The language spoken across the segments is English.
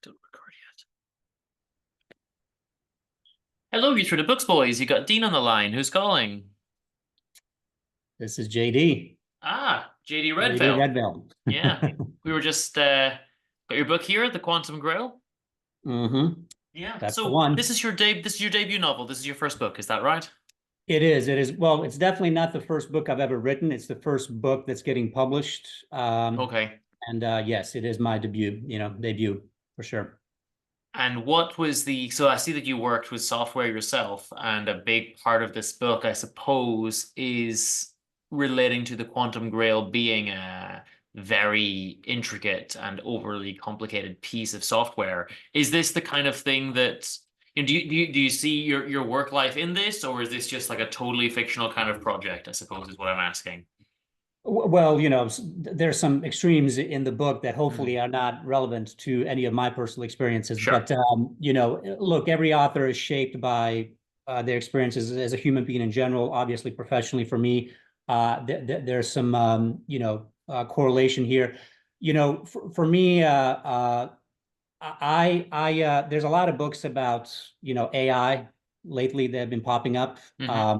Don't record yet. Hello, you through the books, boys. You got Dean on the line. Who's calling? This is JD. JD JD Redvale. Redvale. Yeah, we were just got your book here, The Quantum Grail. hmm Yeah. That's the So one. this is your This is your debut novel. This is your first book. Is that right? It is. It is. Well, it's definitely not the first book I've ever written. It's the first book that's getting published. Okay. And yes, it is my debut, debut for sure. And what was the? So I see that you worked with software yourself, and a big part of this book, I suppose, is relating to the Quantum Grail being a very intricate and overly complicated piece of software. Is this the kind of thing that, do you see your work life in this, or is this just like a totally fictional kind of project, I suppose, is what I'm asking. Well, there's some extremes in the book that hopefully Mhm. are not relevant to any of my personal experiences. Sure. But look, every author is shaped by their experiences as a human being in general. Obviously, professionally, for me, there's some correlation here. For me, there's a lot of books about AI lately that have been popping up. Hmm.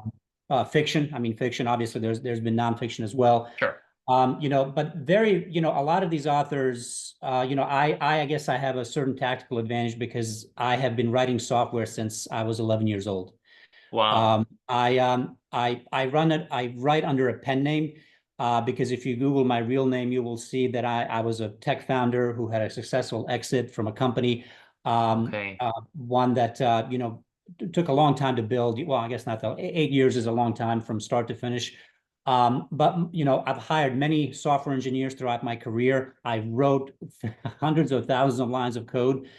Fiction. I mean, fiction. Obviously, there's been nonfiction as well. Sure. But very, a lot of these authors, I guess I have a certain tactical advantage because I have been writing software since I was 11 years old. Wow. I write under a pen name because if you Google my real name, you will see that I was a tech founder who had a successful exit from a company, Okay. one that took a long time to build. Well, I guess not though. 8 years is a long time from start to finish. But I've hired many software engineers throughout my career. I wrote hundreds of thousands of lines of code.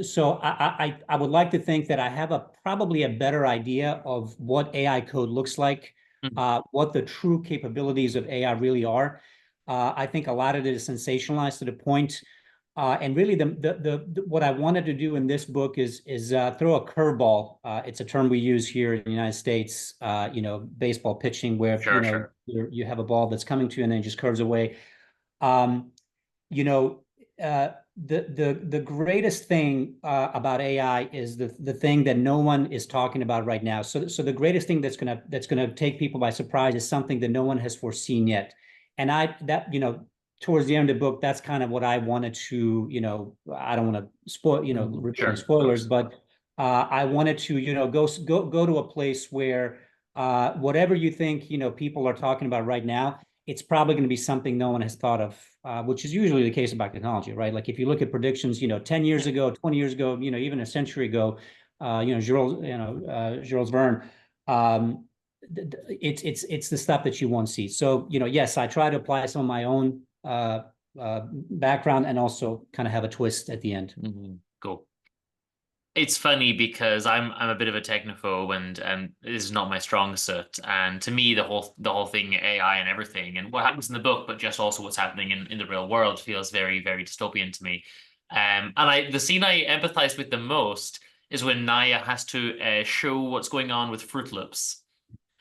So I would like to think that I have probably a better idea of what AI code looks like, Mhm. what the true capabilities of AI really are. I think a lot of it is sensationalized to the point. And really, what I wanted to do in this book is throw a curveball. It's a term we use here in the United States. Baseball pitching, where Sure, sure. you have a ball that's coming to you and then it just curves away. Um, you know, the greatest thing about AI is the thing that no one is talking about right now. So the greatest thing that's gonna take people by surprise is something that no one has foreseen yet. And towards the end of the book, that's kind of what I wanted to, I don't want to spoil, Mhm. reveal any Sure, of spoilers, course. but I wanted to, go to a place where whatever you think, people are talking about right now, it's probably going to be something no one has thought of, which is usually the case about technology, right? Like if you look at predictions, 10 years ago, 20 years ago, even a century ago, Jules Verne, um, it's the stuff that you won't see. So, yes, I try to apply some of my own background and also kind of have a twist at the end. Cool. It's funny because I'm a bit of a technophobe, and this is not my strong suit. And to me, the whole thing, AI and everything, and what happens in the book, but just also what's happening in the real world, feels very, very dystopian to me. And the scene I empathize with the most is when Naya has to show what's going on with Fruit Loops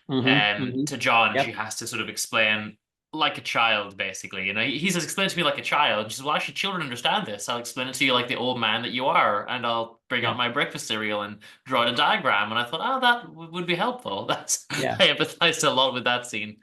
to John, and she Yep. has to sort of explain like a child, basically. He says, "Explain to me like a child." And she says, "Well, actually, children understand this. I'll explain it to you like the old man that you are, and I'll bring out Yeah. my breakfast cereal and draw out a diagram." And I thought, oh, that would be helpful. That's Yeah. I empathized a lot with that scene.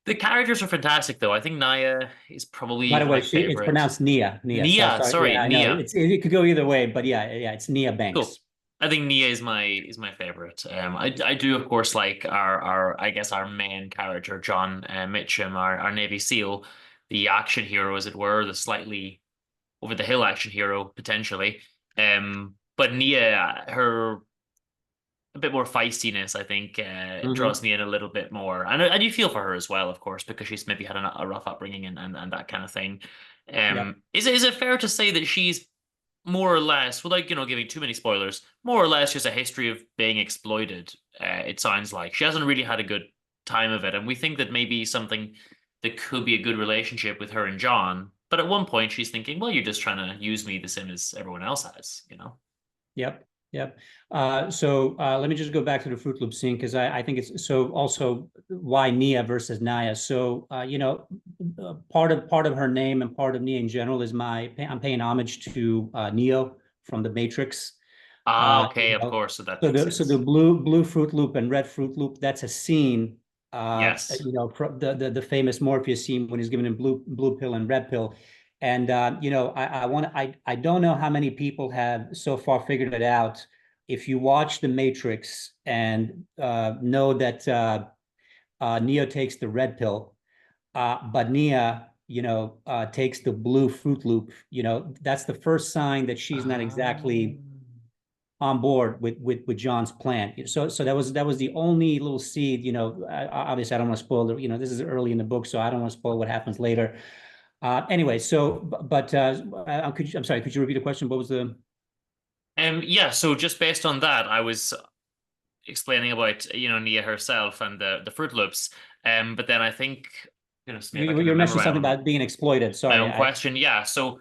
The characters are fantastic, though. I think Naya is By probably the my way, it's favorite. pronounced Nia. Nia. So Nia, sorry. sorry, Yeah, I know. Nia. It could go either way, but yeah, yeah, it's Nia Cool. Banks. I think Nia is my favorite. I do of course like our I guess our main character John Mitchum, our Navy SEAL, the action hero as it were, the slightly over the hill action hero potentially. But Nia, her a bit more feistiness, I think, draws hmm me in a little bit more, and I do feel for her as well, of course, because she's maybe had a rough upbringing and that kind of thing. Yep. Is it fair to say that she's more or less, without giving too many spoilers, more or less just a history of being exploited? It sounds like she hasn't really had a good time of it, and we think that maybe something that could be a good relationship with her and John. But at one point, she's thinking, "Well, you're just trying to use me the same as everyone else has." Yep. Yep. Let me just go back to the Fruit Loop scene because I think it's so also why Nia versus Naya. Part of her name and part of Nia in general is I'm paying homage to Neo from the Matrix. Ah, okay, of Know, course, so that so makes the sense. blue Fruit Loop and red Fruit Loop, that's a scene, Yes. from the famous Morpheus scene when he's given him blue pill and red pill. And I don't know how many people have so far figured it out. If you watch The Matrix and know that Neo takes the red pill, but Nia, takes the blue Fruit Loop, that's the first sign that she's not exactly Um, on board with John's plan. So that was the only little seed. Obviously, I don't want to spoil it. This is early in the book, so I don't want to spoil what happens later. Anyway, I'm sorry. Could you repeat the question? What was the? yeah, so just based on that, I was explaining about, Nia herself and the Fruit Loops. But then I think, goodness me, if I can You remember mentioned something about being exploited. my Sorry, own question. Yeah. So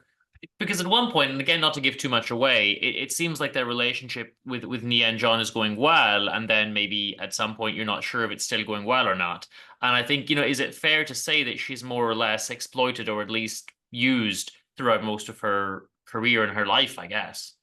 because at one point, and again, not to give too much away, it seems like their relationship with Nia and John is going well, and then maybe at some point you're not sure if it's still going well or not. And I think, is it fair to say that she's more or less exploited or at least used throughout most of her career and her life, I guess?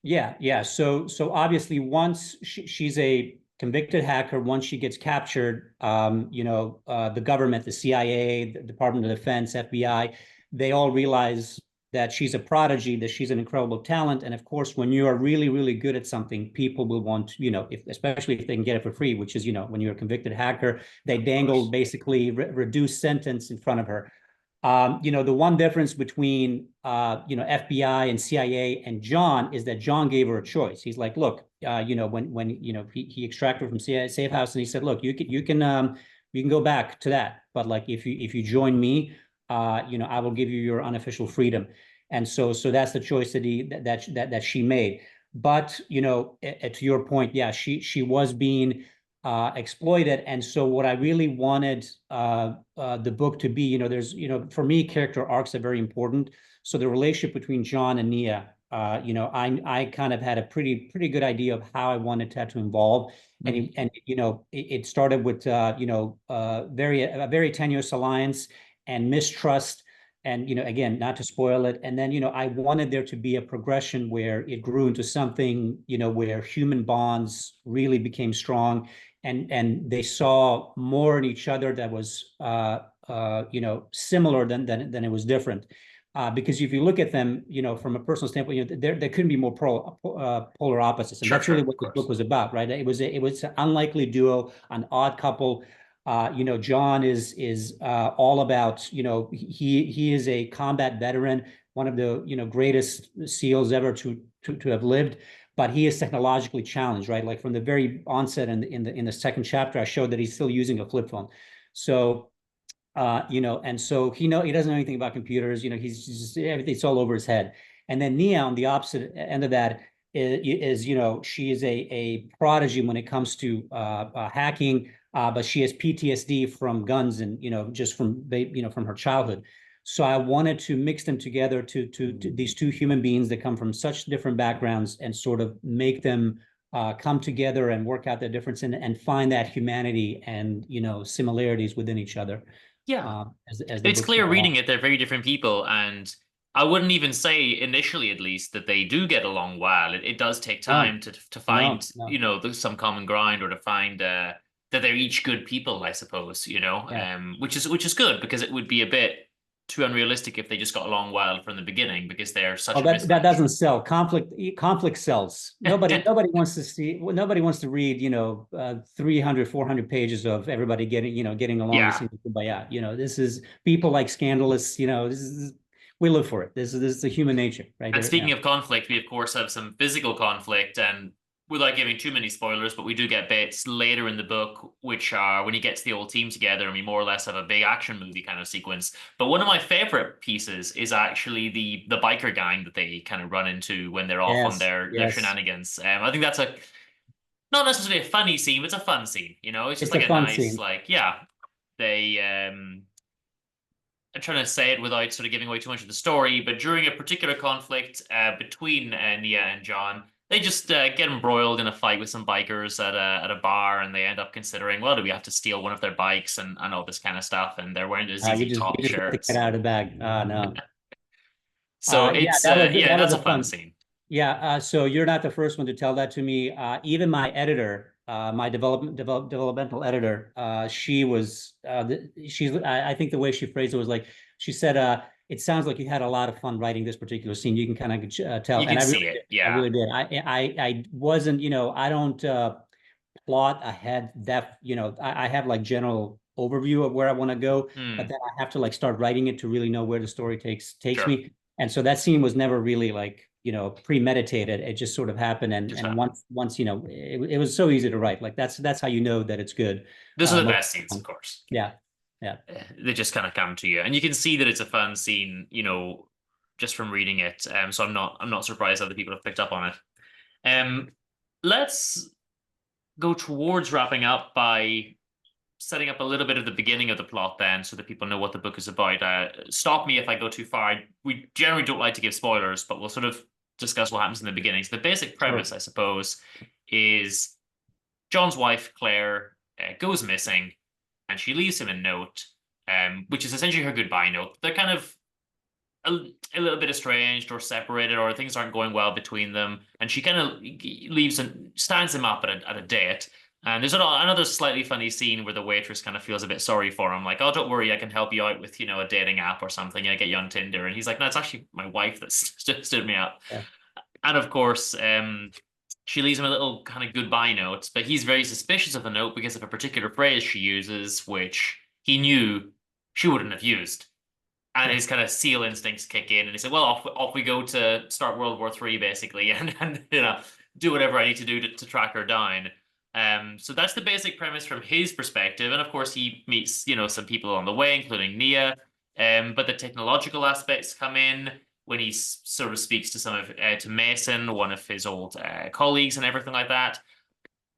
Yeah, yeah. So obviously, once she's a convicted hacker, once she gets captured, the government, the CIA, the Department of Defense, FBI, they all realize that she's a prodigy, that she's an incredible talent. And of course, when you are really, really good at something, people will want, especially if they can get it for free, which is, when you're a convicted hacker, they Of dangle course. basically reduced sentence in front of her. The one difference between FBI and CIA and John is that John gave her a choice. He's like, look, when he extracted her from CIA safe house, and he said, look, you can go back to that, but like if you join me, I will give you your unofficial freedom. And so that's the choice that she made. But to your point, yeah, she was being exploited. And so what I really wanted the book to be, for me, character arcs are very important. So the relationship between John and Nia, I kind of had a pretty good idea of how I wanted that to involve. And it started with a very tenuous alliance and mistrust. And again, not to spoil it. And then I wanted there to be a progression where it grew into something where human bonds really became strong, and they saw more in each other that was similar than it was different. Because if you look at them, from a personal standpoint, there couldn't be more polar opposites, and Sure, that's sure, really of what this book course. was about, right? It was an unlikely duo, an odd couple. John is all about, he is a combat veteran, one of the greatest SEALs ever to have lived, but he is technologically challenged, right? Like from the very onset in the second chapter, I showed that he's still using a flip phone. So and so he doesn't know anything about computers. He's just everything's all over his head. And then Nia on the opposite end of that is she is a prodigy when it comes to hacking, but she has PTSD from guns and just from her childhood. So I wanted to mix them together to these two human beings that come from such different backgrounds and sort of make them come together and work out their difference and find that humanity and similarities within each other Yeah. as the It's books clear go reading along. it, they're very different people, and I wouldn't even say initially, at least, that they do get along well. It does take No, time to find, no, no. some common ground or to find that they're each good people, I suppose, Yeah. which is good because it would be a bit too unrealistic if they just got along well from the beginning because they're such Well, a that mismatch. doesn't sell. Conflict sells. Nobody wants to see. Nobody wants to read 300 400 pages of everybody getting along and Yeah. singing kumbaya. This is people like scandalous. This is we live for it. This is the human nature right And there. speaking Yeah. of conflict, we of course have some physical conflict, and without giving too many spoilers, but we do get bits later in the book, which are when he gets the old team together and we more or less have a big action movie kind of sequence. But one of my favorite pieces is actually the biker gang that they kind of run into when they're off on Yes. their Yes. shenanigans. I think that's a not necessarily a funny scene, but it's a fun scene. It's just It's like a a fun nice, scene. like, yeah, they I'm trying to say it without sort of giving away too much of the story, but during a particular conflict between Nia and John, They just get embroiled in a fight with some bikers at a bar, and they end up considering, well, do we have to steal one of their bikes and all this kind of stuff? And they're wearing the You ZZ just Top have to get shirts. out of the bag. No. So Yeah, it's yeah, that was that's a a fun fun. scene. Yeah, so you're not the first one to tell that to me. Even my editor, my developmental editor, she was she's I think the way she phrased it was like she said, "It sounds like you had a lot of fun writing this particular scene. You can kind of tell," You and can I really see did. it. I Yeah. really did. I wasn't, I don't plot ahead that, I have like general overview of where I want to go, but Hmm. then I have to like start writing it to really know where the story takes Sure. me. And so that scene was never really like, premeditated. It just sort of happened. Just And happened. once, it was so easy to write. Like that's how you know that it's good. Those are the Most best scenes, of of the time. course. Yeah. Yeah. They just kind of come to you, and you can see that it's a fun scene, just from reading it. So I'm not surprised other people have picked up on it. Um, let's go towards wrapping up by setting up a little bit of the beginning of the plot then so that people know what the book is about. Stop me if I go too far. We generally don't like to give spoilers, but we'll sort of discuss what happens in the beginning. So the basic Sure. premise, I suppose, is John's wife, Claire, goes missing and she leaves him a note, which is essentially her goodbye note. They're kind of a, a little bit estranged or separated, or things aren't going well between them. And she kind of leaves and stands him up at a date. And there's another slightly funny scene where the waitress kind of feels a bit sorry for him, like, "Oh, don't worry, I can help you out with, a dating app or something. I get you on Tinder." And he's like, "No, it's actually my wife that stood me up." Yeah. And of course, she leaves him a little kind of goodbye note, but he's very suspicious of the note because of a particular phrase she uses, which he knew she wouldn't have used. And Yeah. his kind of SEAL instincts kick in, and he said, "Well, off we go to start World War III, basically, and do whatever I need to do to track her down." So that's the basic premise from his perspective, and of course he meets some people on the way, including Nia. But the technological aspects come in when he sort of speaks to some of to Mason, one of his old colleagues, and everything like that.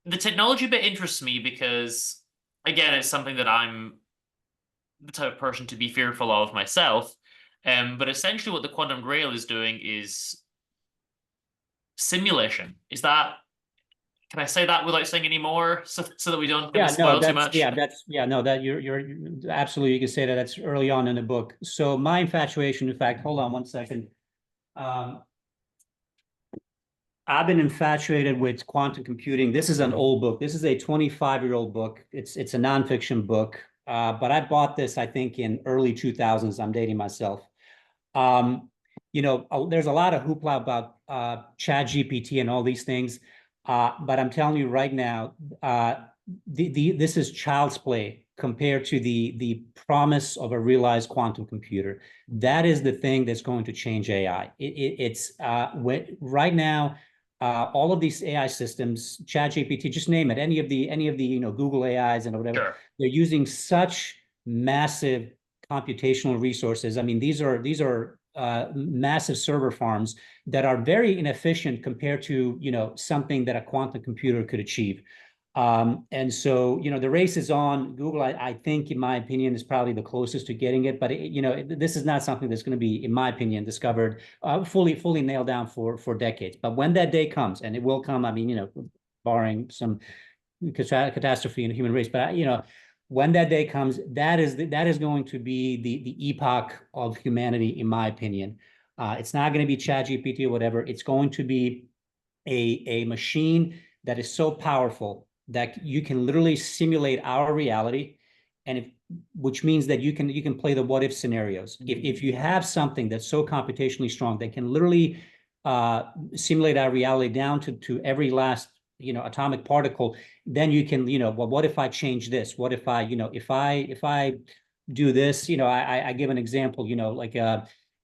The technology bit interests me because, again, it's something that I'm the type of person to be fearful of myself. But essentially, what the Quantum Grail is doing is simulation. Can I say that without saying any more, so that we don't kind of Yeah, no, spoil too much? no, that you're absolutely, you can say that that's early on in the book. So my infatuation, in fact, hold on one second. Um, I've been infatuated with quantum computing. This is an old book. This is a 25-year-old book. It's a nonfiction book. But I bought this, I think, in early 2000s. I'm dating myself. Um, there's a lot of hoopla about Chat GPT and all these things. But I'm telling you right now, this is child's play compared to the promise of a realized quantum computer. That is the thing that's going to change AI. It's right now. All of these AI systems, Chat GPT, just name it, any of the Google AIs and whatever, Sure. they're using such massive computational resources. I mean, these are massive server farms that are very inefficient compared to something that a quantum computer could achieve. And so, the race is on. Google, I think, in my opinion, is probably the closest to getting it. But this is not something that's going to be, in my opinion, discovered fully nailed down for decades. But when that day comes, and it will come, I mean, barring some catastrophe in the human race, but when that day comes, that is going to be the epoch of humanity, in my opinion. It's not going to be Chat GPT or whatever. It's going to be a machine that is so powerful that you can literally simulate our reality, and which means that you can play the what if scenarios. If you have something that's so computationally strong that can literally simulate our reality down to every last atomic particle, then you can, well, what if I change this? What if I, if I do this? I give an example, like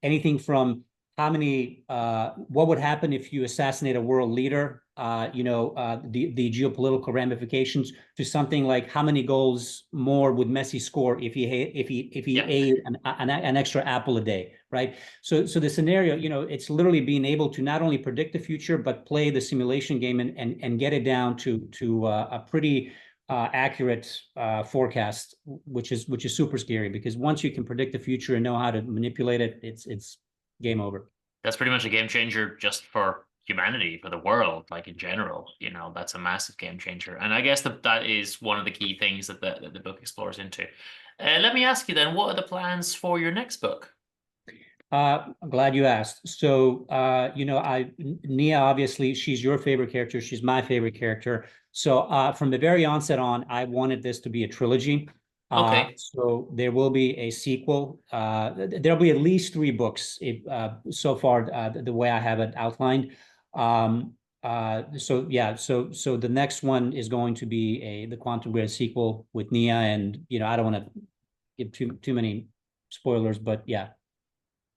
anything from how many what would happen if you assassinate a world leader, the geopolitical ramifications, to something like how many goals more would Messi score if he Yeah, ate an extra apple a day, right? So the scenario, it's literally being able to not only predict the future but play the simulation game and get it down to a pretty accurate forecast, which is super scary, because once you can predict the future and know how to manipulate it, it's game over. that's pretty much a game changer just for humanity, for the world, like in general. You know, that's a massive game changer. And I guess that is one of the key things that the book explores into. Let me ask you then, what are the plans for your next book? I'm glad you asked. So, Nia, obviously, she's your favorite character. She's my favorite character. So, from the very onset on, I wanted this to be a trilogy. Okay, So there will be a sequel. There'll be at least three books so far, the way I have it outlined. So yeah, so the next one is going to be the Quantum Grid sequel with Nia, and I don't want to give too many spoilers, but yeah.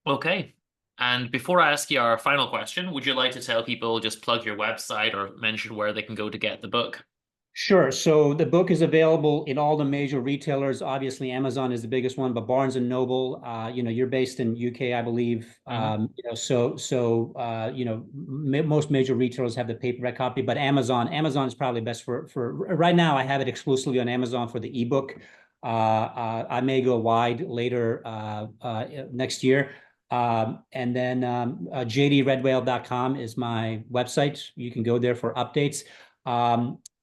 okay. And before I ask you our final question, would you like to tell people, just plug your website or mention where they can go to get the book? Sure. So the book is available in all the major retailers. Obviously, Amazon is the biggest one, but Barnes and Noble. You're based in UK, I believe. Hmm. Most major retailers have the paperback copy, but Amazon is probably best for right now. I have it exclusively on Amazon for the ebook. I may go wide later next year. And then jdredwale.com is my website. You can go there for updates.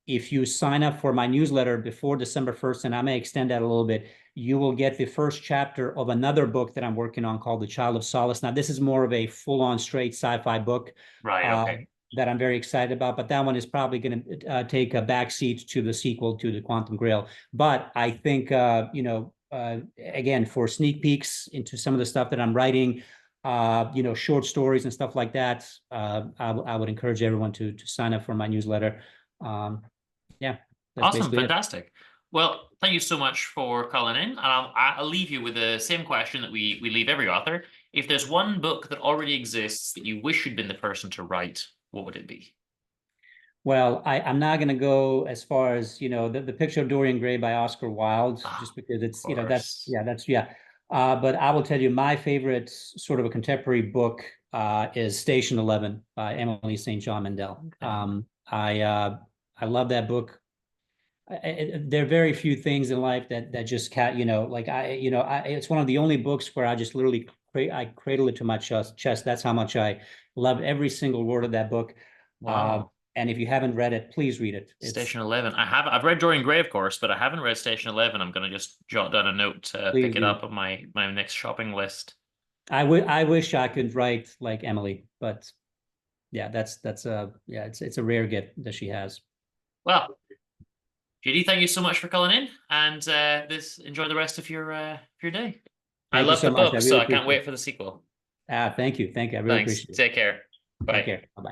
If you sign up for my newsletter before December 1st, and I may extend that a little bit, you will get the first chapter of another book that I'm working on called The Child of Solace. Now, this is more of a full-on straight sci-fi book Right, uh, okay. that I'm very excited about, but that one is probably going to take a backseat to the sequel to The Quantum Grail. But I think, again, for sneak peeks into some of the stuff that I'm writing, short stories and stuff like that, I would encourage everyone to sign up for my newsletter. Um, yeah, that's Awesome, basically it. fantastic. Well, thank you so much for calling in. And I'll leave you with the same question that we leave every author. If there's one book that already exists that you wish you'd been the person to write, what would it be? Well, I'm not going to go as far as, the picture of Dorian Gray by Oscar Wilde, Ah, just because of it's, course. yeah. But I will tell you, my favorite sort of a contemporary book is Station 11 by Emily St. John Mandel. Okay. I love that book. There are very few things in life that just like it's one of the only books where I just literally I cradle it to my chest. That's how much I love every single word of that book. Uh, Wow. and if you haven't read it, please read it. Station 11. I've read Dorian Gray, of course, but I haven't read Station 11. I'm gonna just jot down a note to pick Please it do. up on my next shopping list. I wish I could write like Emily, but yeah, it's a rare gift that she has. Well, JD, thank you so much for calling in, and this enjoy the rest of your day. I Thank you love the so much. I book, so really I can't appreciate wait it. for the sequel. Thank you. I really Thanks. appreciate it. Take care. Take Bye. care. Bye bye.